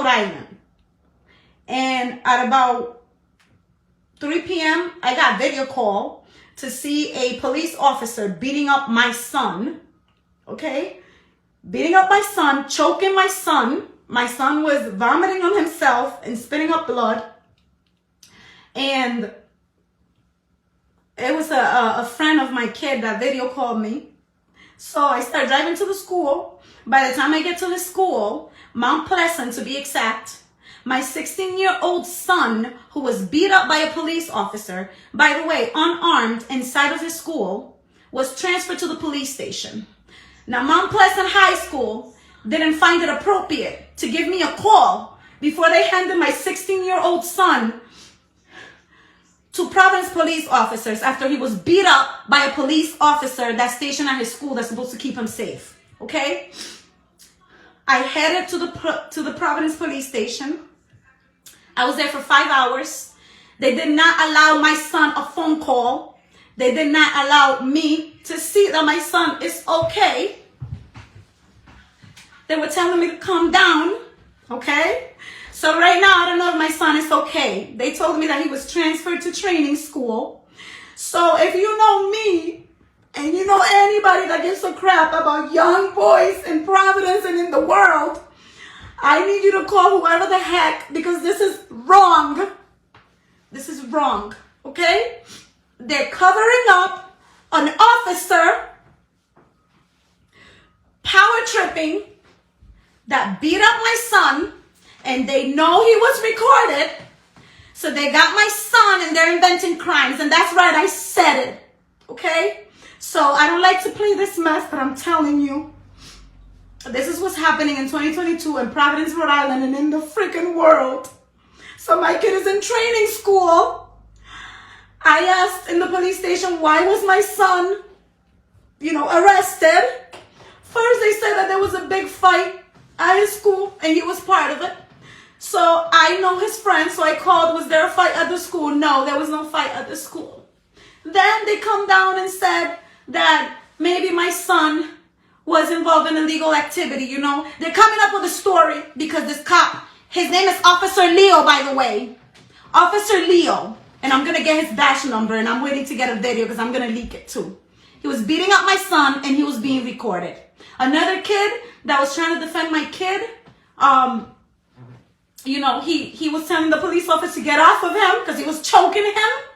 Island. And at about 3 p.m., I got a video call to see a police officer beating up my son. Okay? Beating up my son, choking my son. My son was vomiting on himself and spitting up blood. And it was a friend of my kid that video called me. So I started driving to the school. By the time I get to the school, Mount Pleasant to be exact, my 16-year-old son, who was beat up by a police officer, by the way, unarmed inside of his school, was transferred to the police station. Now, Mount Pleasant High School didn't find it appropriate to give me a call before they handed my 16-year-old son to Providence police officers after he was beat up by a police officer that's stationed at his school that's supposed to keep him safe. Okay? I headed to the Providence police station. I was there for 5 hours. They did not allow my son a phone call. They did not allow me to see that my son is okay. They were telling me to calm down. Okay? So right now, I don't know if my son is okay. They told me that he was transferred to training school. So if you know me, and you know anybody that gives a crap about young boys in Providence and in the world, I need you to call whoever the heck, because this is wrong. This is wrong, okay? They're covering up an officer power tripping that beat up my son, and they know he was recorded, so they got my son and they're inventing crimes. And that's right, I said it, okay? So I don't like to play this mess, but I'm telling you, this is what's happening in 2022 in Providence, Rhode Island, and in the freaking world. So my kid is in training school. I asked in the police station, why was my son, arrested? First they said that there was a big fight at his school and he was part of it. So I know his friend, so I called, was there a fight at the school? No, there was no fight at the school. Then they come down and said that maybe my son was involved in illegal activity, They're coming up with a story because this cop, his name is Officer Leo, by the way. Officer Leo. And I'm going to get his badge number, and I'm waiting to get a video because I'm going to leak it too. He was beating up my son and he was being recorded. Another kid that was trying to defend my kid, he was telling the police officer to get off of him because he was choking him.